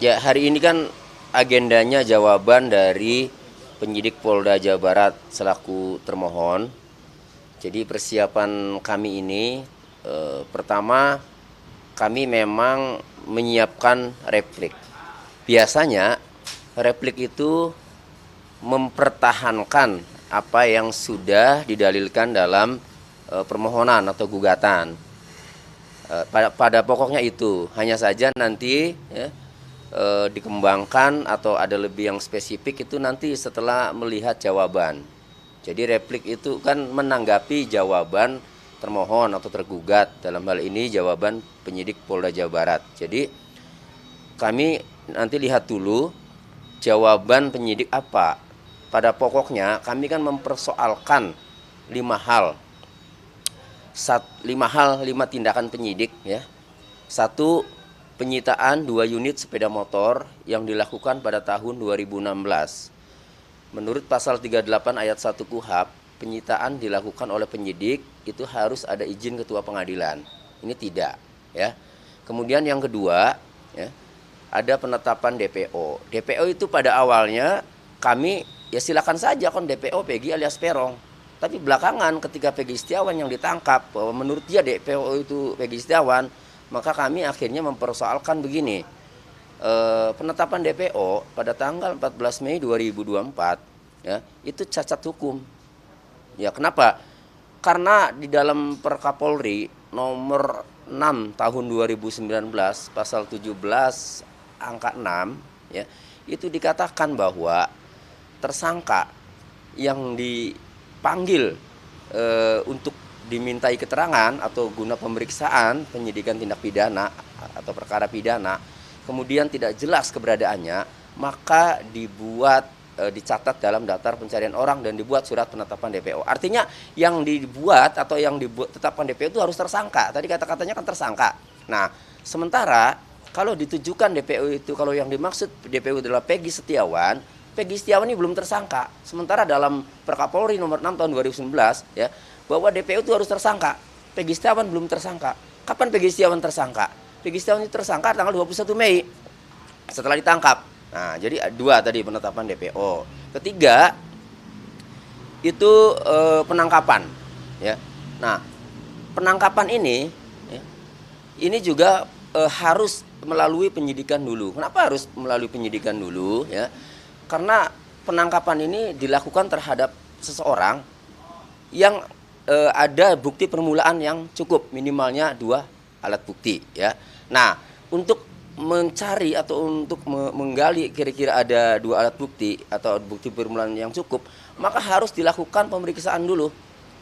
Ya, hari ini kan agendanya jawaban dari penyidik Polda Jawa Barat selaku termohon. Jadi persiapan kami ini pertama kami memang menyiapkan replik. Biasanya replik itu mempertahankan apa yang sudah didalilkan dalam permohonan atau gugatan. Pada pokoknya itu, hanya saja nanti ya, dikembangkan atau ada lebih yang spesifik itu nanti setelah melihat jawaban. Jadi replik itu kan menanggapi jawaban termohon atau tergugat, dalam hal ini jawaban penyidik Polda Jawa Barat. Jadi kami nanti lihat dulu jawaban penyidik apa. Pada pokoknya kami kan mempersoalkan 5 hal. 5 tindakan penyidik ya. 1, penyitaan 2 unit sepeda motor yang dilakukan pada tahun 2016. Menurut pasal 38 ayat 1 KUHP, penyitaan dilakukan oleh penyidik itu harus ada izin ketua pengadilan. Ini tidak ya. Kemudian yang kedua ya, ada penetapan DPO. DPO itu pada awalnya kami ya silakan saja kon DPO Peggy alias Peron. Tapi belakangan ketika Peggy Setiawan yang ditangkap bahwa menurut dia DPO itu Peggy Setiawan, maka kami akhirnya mempersoalkan begini. Penetapan DPO pada tanggal 14 Mei 2024 ya, itu cacat hukum. Ya, kenapa? Karena di dalam Perkapolri nomor 6 tahun 2019 pasal 17 angka 6 ya, itu dikatakan bahwa tersangka yang dipanggil untuk dimintai keterangan atau guna pemeriksaan penyidikan tindak pidana atau perkara pidana, kemudian tidak jelas keberadaannya, maka dicatat dalam daftar pencarian orang dan dibuat surat penetapan DPO. Artinya yang dibuat atau yang ditetapkan DPO itu harus tersangka. Tadi kata-katanya kan tersangka. Nah, sementara kalau ditujukan DPO itu, kalau yang dimaksud DPO adalah Peggy Setiawan ini belum tersangka. Sementara dalam Perkapolri nomor 6 tahun 2019 ya, bahwa DPO itu harus tersangka. Peggy Setiawan belum tersangka. Kapan Peggy Setiawan tersangka? Peggy Setiawan itu tersangka tanggal 21 Mei setelah ditangkap. Nah, jadi 2 tadi penetapan DPO. Ketiga itu penangkapan ya. Nah, penangkapan ini ya, ini juga harus melalui penyidikan dulu. Kenapa harus melalui penyidikan dulu ya? Karena penangkapan ini dilakukan terhadap seseorang yang ada bukti permulaan yang cukup, minimalnya 2 alat bukti ya. Nah, untuk mencari atau untuk menggali kira-kira ada 2 alat bukti atau bukti permulaan yang cukup, maka harus dilakukan pemeriksaan dulu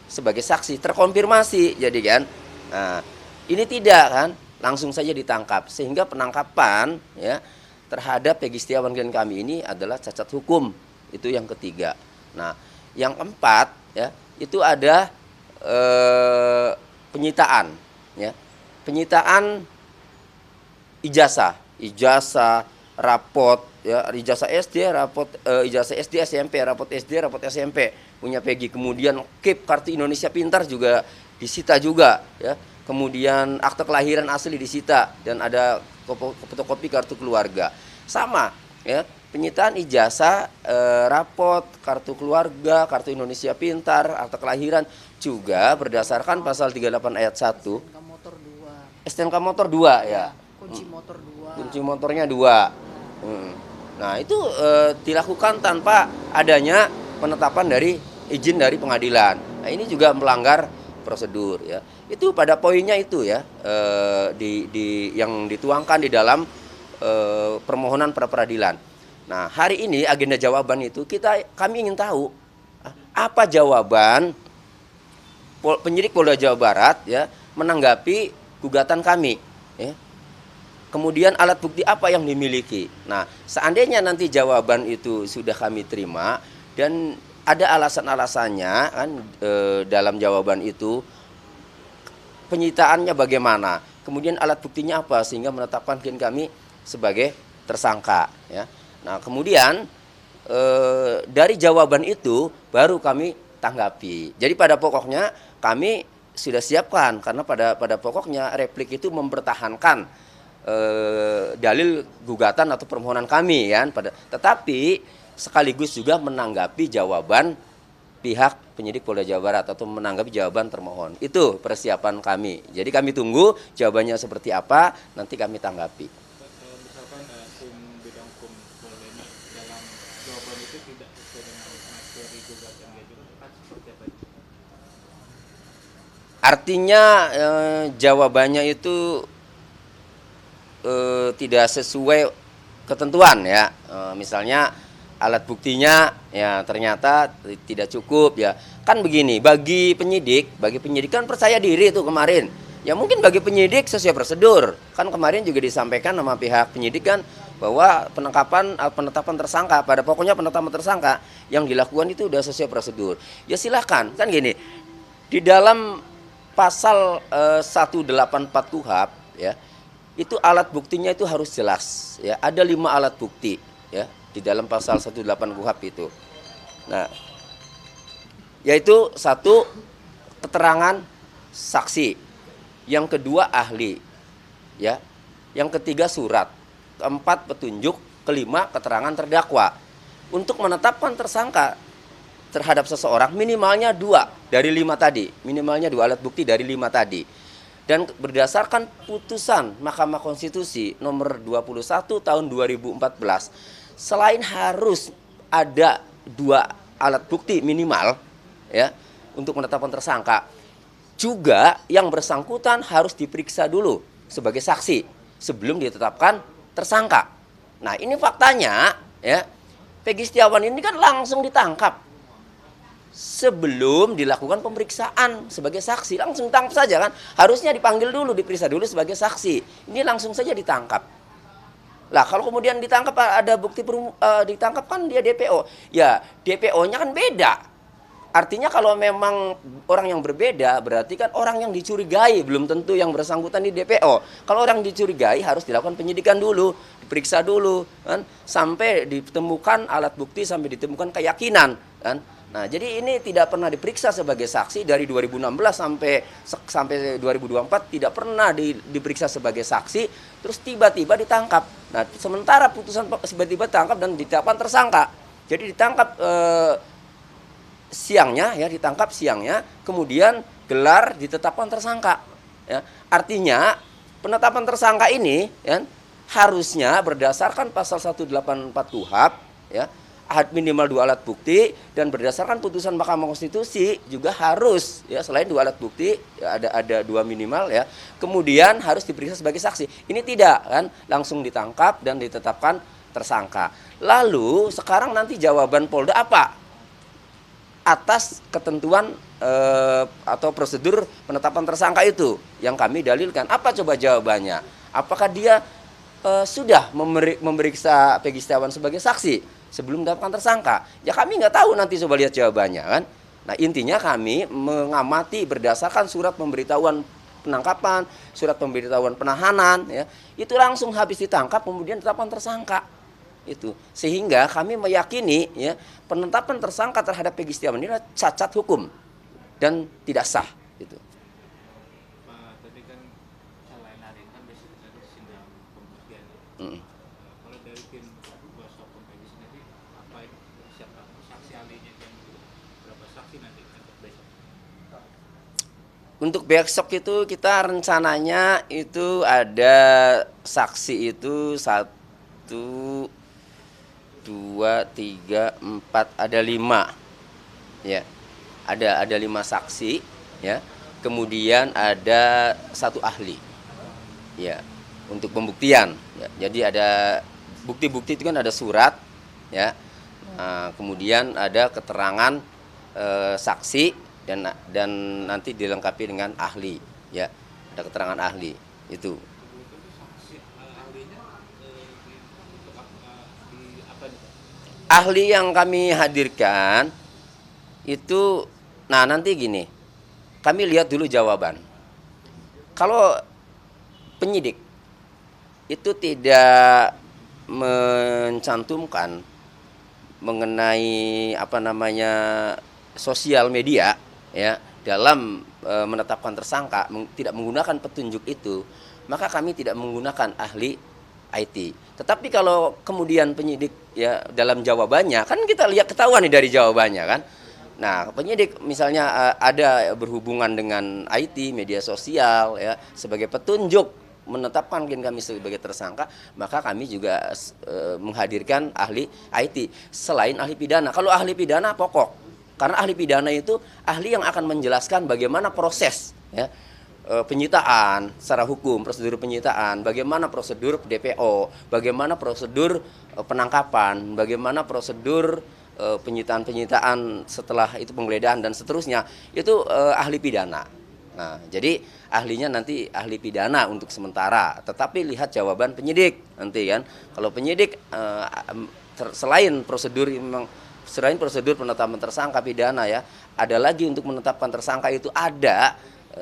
sebagai saksi, terkonfirmasi jadi kan. Nah, ini tidak kan, langsung saja ditangkap, sehingga penangkapan ya terhadap Peggy Setiawan klien kami ini adalah cacat hukum. Itu yang ketiga. Nah, yang keempat ya, itu ada penyitaan ya. Penyitaan ijazah, rapot ya, ijazah SD, ijazah SD, SMP, rapot SD, rapot SMP punya Peggy. Kemudian KIP kartu Indonesia Pintar juga disita juga ya. Kemudian akte kelahiran asli disita dan ada fotokopi kartu keluarga. Sama ya, penyitaan ijazah, rapot, kartu keluarga, kartu Indonesia Pintar, akte kelahiran juga berdasarkan pasal 38 ayat 1. STNK motor 2. STNK motor 2 ya. Kunci motor 2. Kunci motornya 2. Nah, itu dilakukan tanpa adanya penetapan dari izin dari pengadilan. Nah, ini juga melanggar prosedur ya. Itu pada poinnya itu ya, yang dituangkan di dalam permohonan pra peradilan. Nah, hari ini agenda jawaban itu kami ingin tahu apa jawaban penyidik Polda Jawa Barat ya menanggapi gugatan kami ya. Kemudian alat bukti apa yang dimiliki. Nah, seandainya nanti jawaban itu sudah kami terima dan ada alasan-alasannya kan dalam jawaban itu, penyitaannya bagaimana, kemudian alat buktinya apa sehingga menetapkan klien kami sebagai tersangka ya. Nah, kemudian dari jawaban itu baru kami tanggapi. Jadi pada pokoknya kami sudah siapkan, karena pada pokoknya replik itu mempertahankan dalil gugatan atau permohonan kami kan tetapi sekaligus juga menanggapi jawaban pihak penyidik Polda Jawa Barat atau menanggapi jawaban termohon. Itu persiapan kami. Jadi kami tunggu jawabannya seperti apa, nanti kami tanggapi. Misalkan tim bidang hukum Polda ini dalam jawaban itu tidak sesuai dengan materi gugatan diajukan, akan seperti apa? Artinya jawabannya itu tidak sesuai ketentuan ya. Misalnya alat buktinya ya ternyata tidak cukup ya. Kan begini, bagi penyidik kan percaya diri itu kemarin. Ya mungkin bagi penyidik sesuai prosedur. Kan kemarin juga disampaikan sama pihak penyidik kan bahwa penetapan tersangka, pada pokoknya penetapan tersangka yang dilakukan itu sudah sesuai prosedur. Ya silahkan, kan gini. Di dalam pasal 184 KUHP ya, itu alat buktinya itu harus jelas ya. Ada 5 alat bukti ya di dalam pasal 184 KUHP itu. Nah, yaitu 1 keterangan saksi, yang kedua ahli ya, yang ketiga surat, keempat petunjuk, kelima keterangan terdakwa. Untuk menetapkan tersangka terhadap seseorang minimalnya 2 dari 5 tadi, minimalnya 2 alat bukti dari 5 tadi. Dan berdasarkan putusan Mahkamah Konstitusi nomor 21 tahun 2014, selain harus ada 2 alat bukti minimal ya untuk menetapkan tersangka, juga yang bersangkutan harus diperiksa dulu sebagai saksi sebelum ditetapkan tersangka. Nah, ini faktanya ya. Peggy Setiawan ini kan langsung ditangkap sebelum dilakukan pemeriksaan sebagai saksi, langsung ditangkap saja kan. Harusnya dipanggil dulu, diperiksa dulu sebagai saksi. Ini langsung saja ditangkap. Lah kalau kemudian ditangkap ada bukti ditangkap kan dia DPO. Ya, DPO-nya kan beda. Artinya kalau memang orang yang berbeda berarti kan orang yang dicurigai, belum tentu yang bersangkutan di DPO. Kalau orang dicurigai harus dilakukan penyidikan dulu, diperiksa dulu kan sampai ditemukan alat bukti, sampai ditemukan keyakinan kan. Nah, jadi ini tidak pernah diperiksa sebagai saksi dari 2016 sampai 2024 tidak pernah diperiksa sebagai saksi, terus tiba-tiba ditangkap. Nah, sementara putusan tiba-tiba ditangkap dan ditetapkan tersangka. Jadi ditangkap ditangkap siangnya, kemudian gelar ditetapkan tersangka. Ya. Artinya penetapan tersangka ini ya, harusnya berdasarkan pasal 184 KUHP ya, minimal 2 alat bukti, dan berdasarkan putusan Mahkamah Konstitusi juga harus ya selain 2 alat bukti ya, ada 2 minimal ya, kemudian harus diperiksa sebagai saksi. Ini tidak kan, langsung ditangkap dan ditetapkan tersangka. Lalu sekarang nanti jawaban Polda apa atas ketentuan atau prosedur penetapan tersangka itu yang kami dalilkan? Apa coba jawabannya? Apakah dia sudah memeriksa Peggy Setiawan sebagai saksi sebelum mendapatkan tersangka? Ya kami nggak tahu, nanti coba lihat jawabannya kan. Nah, intinya kami mengamati berdasarkan surat pemberitahuan penangkapan, surat pemberitahuan penahanan ya, itu langsung habis ditangkap kemudian ditetapkan tersangka. Itu sehingga kami meyakini ya penetapan tersangka terhadap Peggy Setiawan ini adalah cacat hukum dan tidak sah itu. Pak, tadi kan selain hari kan biasanya ada sidang pembuktian. Kalau dari tim kuasa hukum Peggy sendiri, apa yang siapa saksi ahlinya dan berapa saksi nanti untuk besok? Untuk besok itu kita rencananya itu ada saksi itu 1, 2, 3, 4, ada 5 ya, ada 5 saksi ya, kemudian ada 1 ahli ya untuk pembuktian ya. Jadi ada bukti-bukti itu kan ada surat ya, kemudian ada keterangan saksi dan nanti dilengkapi dengan ahli ya, ada keterangan ahli itu. Ahli yang kami hadirkan itu, nah nanti gini, kami lihat dulu jawaban. Kalau penyidik itu tidak mencantumkan mengenai sosial media ya dalam menetapkan tersangka, tidak menggunakan petunjuk itu, maka kami tidak menggunakan ahli IT. Tetapi kalau kemudian penyidik ya dalam jawabannya, kan kita lihat ketahuan nih dari jawabannya kan. Nah, penyidik misalnya ada berhubungan dengan IT, media sosial ya sebagai petunjuk menetapkan klien kami sebagai tersangka, maka kami juga menghadirkan ahli IT selain ahli pidana. Kalau ahli pidana pokok, karena ahli pidana itu ahli yang akan menjelaskan bagaimana proses ya penyitaan secara hukum, prosedur penyitaan, bagaimana prosedur DPO, bagaimana prosedur penangkapan, bagaimana prosedur penyitaan setelah itu penggeledahan dan seterusnya, itu ahli pidana. Nah, jadi ahlinya nanti ahli pidana untuk sementara, tetapi lihat jawaban penyidik nanti kan. Kalau penyidik selain prosedur penetapan tersangka pidana ya, ada lagi untuk menetapkan tersangka itu ada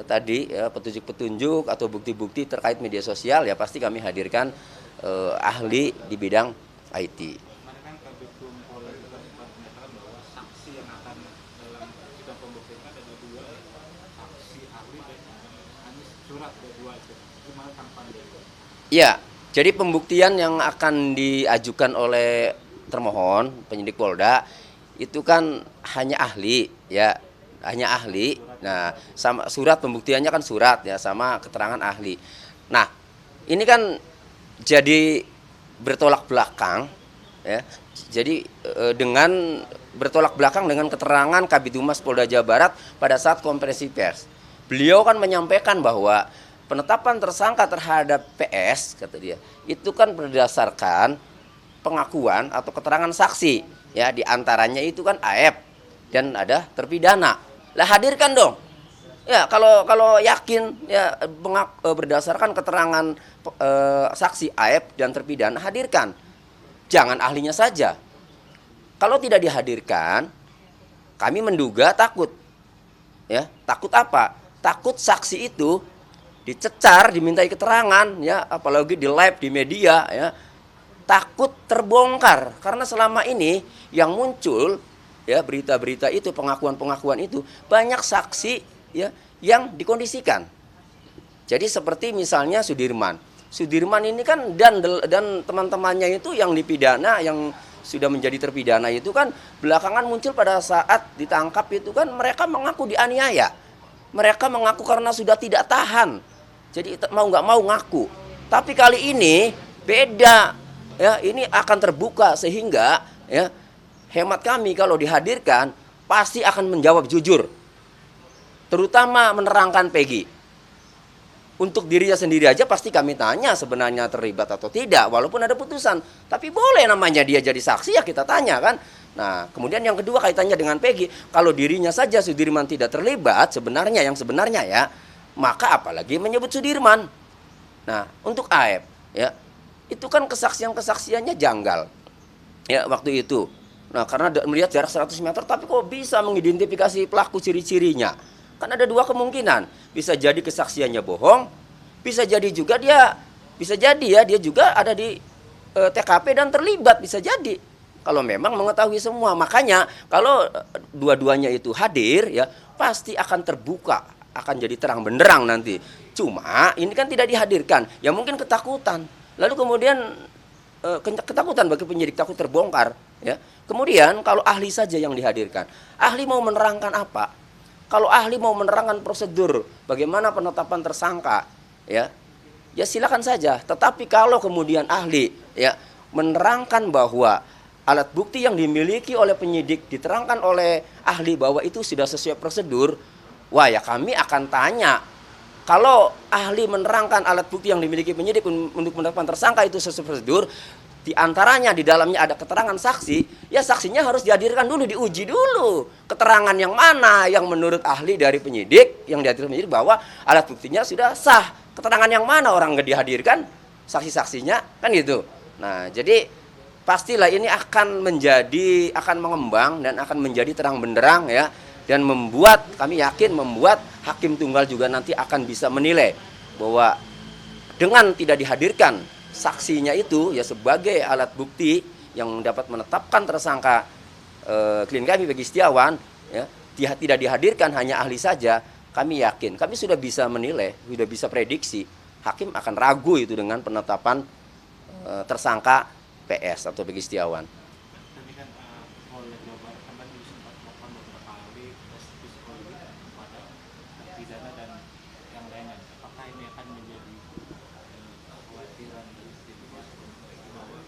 tadi ya, petunjuk-petunjuk atau bukti-bukti terkait media sosial ya pasti kami hadirkan ahli di bidang IT. Kemarin kan Kabid Polri juga sempat menyatakan bahwa saksi yang akan dalam sidang pembuktian ada dua saksi ahli dan hanya surat ada dua itu. Gimana tanggapannya? Ya, jadi pembuktian yang akan diajukan oleh termohon penyidik Polda itu kan hanya ahli ya, hanya ahli. Nah, sama surat pembuktiannya kan surat ya sama keterangan ahli. Nah, ini kan jadi bertolak belakang ya. Jadi dengan bertolak belakang dengan keterangan Kabid Humas Polda Jawa Barat pada saat konferensi pers. Beliau kan menyampaikan bahwa penetapan tersangka terhadap PS kata dia, itu kan berdasarkan pengakuan atau keterangan saksi ya, diantaranya itu kan AF dan ada terpidana. Lah hadirkan dong. Ya kalau yakin ya berdasarkan keterangan saksi AF dan terpidana hadirkan. Jangan ahlinya saja. Kalau tidak dihadirkan, kami menduga takut. Ya, takut apa? Takut saksi itu dicecar, dimintai keterangan ya, apalagi di live di media ya. Takut terbongkar karena selama ini yang muncul ya berita-berita itu, pengakuan-pengakuan itu banyak saksi ya yang dikondisikan. Jadi seperti misalnya Sudirman ini kan dan teman-temannya itu yang dipidana, yang sudah menjadi terpidana itu kan belakangan muncul pada saat ditangkap itu kan mereka mengaku dianiaya. Mereka mengaku karena sudah tidak tahan. Jadi mau nggak mau ngaku. Tapi kali ini beda ya, ini akan terbuka sehingga ya hemat kami kalau dihadirkan pasti akan menjawab jujur. Terutama menerangkan Peggy. Untuk dirinya sendiri aja pasti kami tanya sebenarnya terlibat atau tidak walaupun ada putusan. Tapi boleh namanya dia jadi saksi ya kita tanya kan. Nah, kemudian yang kedua kaitannya dengan Peggy, kalau dirinya saja Sudirman tidak terlibat sebenarnya ya, maka apalagi menyebut Sudirman. Nah, untuk AF ya, itu kan kesaksiannya janggal. Ya, waktu itu. Nah, karena melihat jarak 100 meter, tapi kok bisa mengidentifikasi pelaku ciri-cirinya? Kan ada dua kemungkinan. Bisa jadi kesaksiannya bohong, bisa jadi juga dia juga ada di TKP dan terlibat, bisa jadi. Kalau memang mengetahui semua. Makanya kalau dua-duanya itu hadir, ya pasti akan terbuka, akan jadi terang benderang nanti. Cuma ini kan tidak dihadirkan, ya mungkin ketakutan. Lalu kemudian ketakutan bagi penyidik, takut terbongkar. Ya. Kemudian kalau ahli saja yang dihadirkan, ahli mau menerangkan apa? Kalau ahli mau menerangkan prosedur bagaimana penetapan tersangka, ya silakan saja. Tetapi kalau kemudian ahli ya menerangkan bahwa alat bukti yang dimiliki oleh penyidik diterangkan oleh ahli bahwa itu sudah sesuai prosedur, wah ya kami akan tanya. Kalau ahli menerangkan alat bukti yang dimiliki penyidik untuk menetapkan tersangka itu sesuai prosedur, di antaranya di dalamnya ada keterangan saksi, ya saksinya harus dihadirkan dulu, diuji dulu. Keterangan yang mana yang menurut ahli dari penyidik, yang dihadirkan penyidik bahwa alat buktinya sudah sah. Keterangan yang mana orang nggak dihadirkan, saksi-saksinya, kan gitu. Nah, jadi pastilah ini akan mengembang dan akan menjadi terang benderang ya. Dan kami yakin membuat hakim tunggal juga nanti akan bisa menilai bahwa dengan tidak dihadirkan saksinya itu ya sebagai alat bukti yang dapat menetapkan tersangka klien kami Peggy Setiawan ya, tidak dihadirkan hanya ahli saja, kami yakin kami sudah bisa menilai, sudah bisa prediksi hakim akan ragu itu dengan penetapan tersangka PS atau Peggy Setiawan. Tadi kan Polda Jawa Barat kan tadi sempat melakukan beberapa kali tes psikologi kepada terpidana dan yang lainnya. Apakah ini akan menjadi kekhawatiran dari tim kuasa hukum bahwa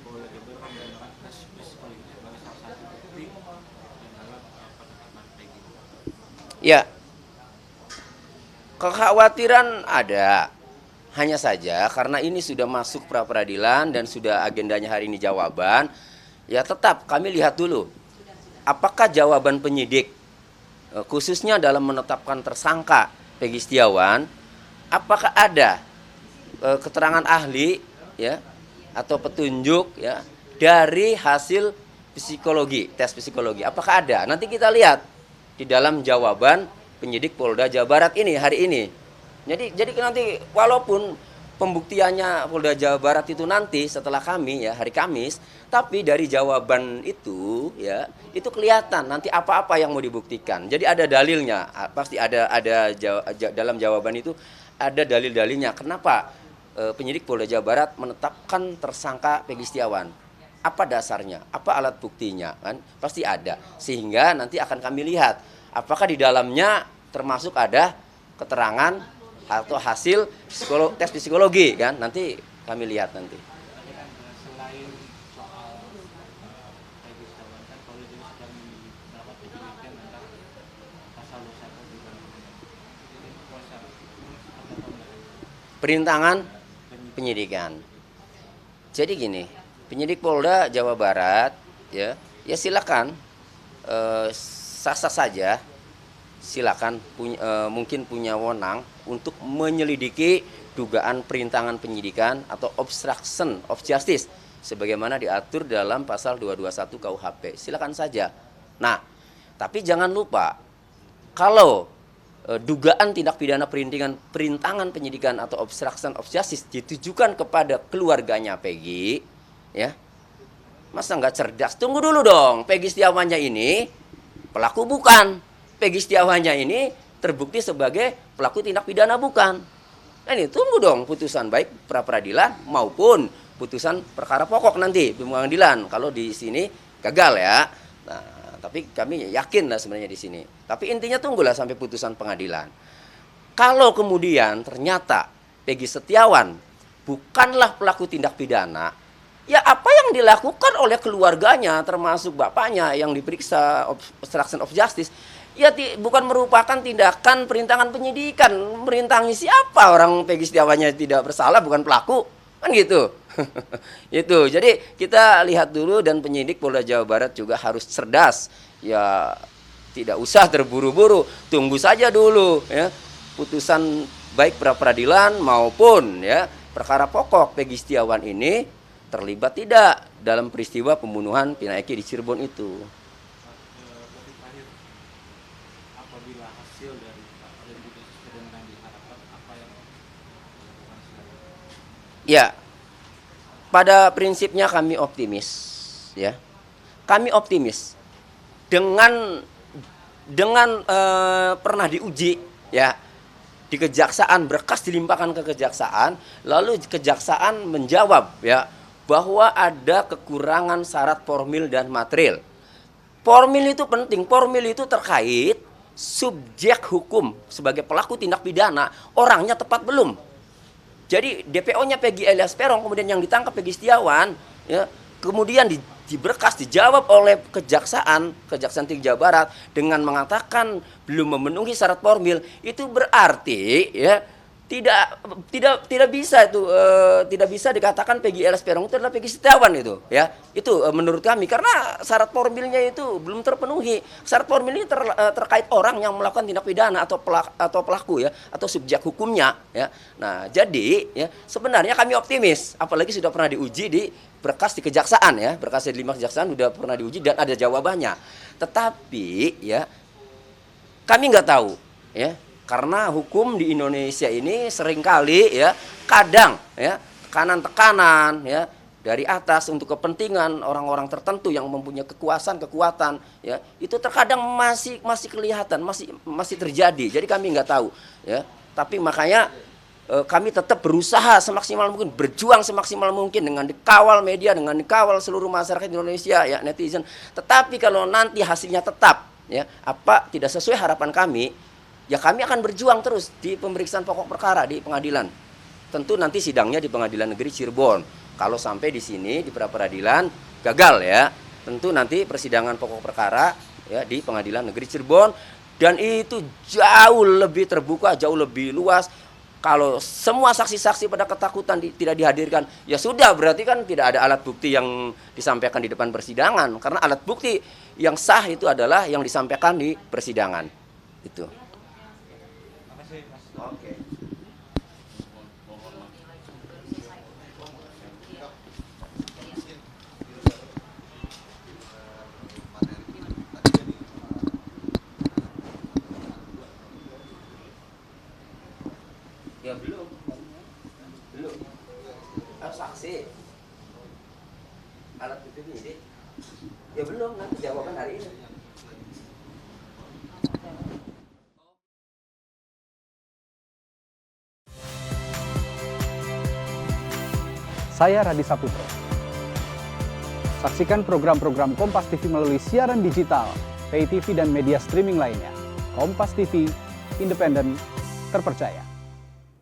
Polda Jawa Barat akan melakukan tes psikologi sebagai salah satu bukti dalam penetapan Peggy? Ya, kekhawatiran ada. Hanya saja karena ini sudah masuk pra peradilan dan sudah agendanya hari ini jawaban, ya tetap kami lihat dulu apakah jawaban penyidik khususnya dalam menetapkan tersangka Peggy Setiawan, apakah ada keterangan ahli ya atau petunjuk ya dari hasil psikologi, tes psikologi. Apakah ada? Nanti kita lihat di dalam jawaban penyidik Polda Jawa Barat ini hari ini. Jadi nanti walaupun pembuktiannya Polda Jawa Barat itu nanti setelah kami ya hari Kamis, tapi dari jawaban itu ya itu kelihatan nanti apa-apa yang mau dibuktikan. Jadi ada dalilnya, pasti ada dalam jawaban itu ada dalil-dalilnya. Kenapa penyidik Polda Jawa Barat menetapkan tersangka Peggy Setiawan? Apa dasarnya? Apa alat buktinya? Kan pasti ada. Sehingga nanti akan kami lihat apakah di dalamnya termasuk ada keterangan atau hasil tes psikologi kan, nanti kami lihat nanti. Tadi kan selain soal Peggy Setiawan kan Polda juga sedang melakukan penyelidikan tentang pasal 21 di ini kuasa seperti apa Mbak? Perintangan penyidikan. Jadi gini, penyidik Polda Jawa Barat ya silakan sah-sah saja, silakan mungkin punya wewenang untuk menyelidiki dugaan perintangan penyidikan atau obstruction of justice sebagaimana diatur dalam pasal 221 KUHP. Silakan saja. Nah, tapi jangan lupa kalau dugaan tindak pidana perintangan penyidikan atau obstruction of justice ditujukan kepada keluarganya Peggy, ya. Masa nggak cerdas? Tunggu dulu dong. Peggy Setiawannya ini pelaku bukan. Peggy Setiawannya ini terbukti sebagai pelaku tindak pidana bukan. Nah, ini tunggu dong putusan baik pra peradilan maupun putusan perkara pokok nanti pengadilan. Kalau di sini gagal ya. Nah, tapi kami yakin lah sebenarnya di sini. Tapi intinya tunggulah sampai putusan pengadilan. Kalau kemudian ternyata Peggy Setiawan bukanlah pelaku tindak pidana, ya apa yang dilakukan oleh keluarganya termasuk bapaknya yang diperiksa obstruction of justice ya bukan merupakan tindakan perintangan penyidikan. Merintangi siapa? Orang Peggy Setiawannya tidak bersalah, bukan pelaku. Kan gitu. Itu. Jadi kita lihat dulu dan penyidik Polda Jawa Barat juga harus cerdas. Ya tidak usah terburu-buru. Tunggu saja dulu ya putusan baik pra peradilan maupun ya perkara pokok Peggy Setiawan ini terlibat tidak dalam peristiwa pembunuhan Pina Eki di Cirebon itu. Apabila hasil dari identitas yang diharapkan apa yang dilakukan selanjutnya? Ya, pada prinsipnya kami optimis, ya. Kami optimis dengan pernah diuji, ya, di kejaksaan, berkas dilimpahkan ke kejaksaan, lalu kejaksaan menjawab, ya, bahwa ada kekurangan syarat formil dan material. Formil itu penting, formil itu terkait subjek hukum sebagai pelaku tindak pidana, orangnya tepat belum. Jadi DPO-nya Peggy alias Peron kemudian yang ditangkap Peggy Setiawan, ya, kemudian di berkas dijawab oleh Kejaksaan Tinggi Jawa Barat dengan mengatakan belum memenuhi syarat formil, itu berarti ya tidak bisa itu tidak bisa dikatakan Peggy alias Peron itu adalah Peggy Setiawan itu, ya. Itu menurut kami karena syarat formilnya itu belum terpenuhi. Syarat formil ini terkait orang yang melakukan tindak pidana atau pelaku ya atau subjek hukumnya, ya. Nah, jadi ya sebenarnya kami optimis apalagi sudah pernah diuji di berkas di kejaksaan ya. Berkas di 5 kejaksaan sudah pernah diuji dan ada jawabannya. Tetapi ya kami nggak tahu ya. Karena hukum di Indonesia ini seringkali ya kadang ya tekanan ya dari atas untuk kepentingan orang-orang tertentu yang mempunyai kekuatan ya itu terkadang masih kelihatan masih terjadi. Jadi kami nggak tahu ya. Tapi makanya kami tetap berusaha semaksimal mungkin, berjuang semaksimal mungkin dengan dikawal media, dengan dikawal seluruh masyarakat Indonesia, ya netizen. Tetapi kalau nanti hasilnya tetap ya tidak sesuai harapan kami, ya kami akan berjuang terus di pemeriksaan pokok perkara di pengadilan. Tentu nanti sidangnya di Pengadilan Negeri Cirebon. Kalau sampai di sini di pra peradilan gagal ya, tentu nanti persidangan pokok perkara ya di Pengadilan Negeri Cirebon, dan itu jauh lebih terbuka, jauh lebih luas. Kalau semua saksi-saksi pada ketakutan tidak dihadirkan, ya sudah, berarti kan tidak ada alat bukti yang disampaikan di depan persidangan. Karena alat bukti yang sah itu adalah yang disampaikan di persidangan. Itu. Makasih Mas. Oke. Ya belum. Saksi. Alat bukti penyidik. Ya belum, nanti jawaban hari ini. Saya Radi Saputro. Saksikan program-program Kompas TV melalui siaran digital, pay TV dan media streaming lainnya. Kompas TV, independen, terpercaya.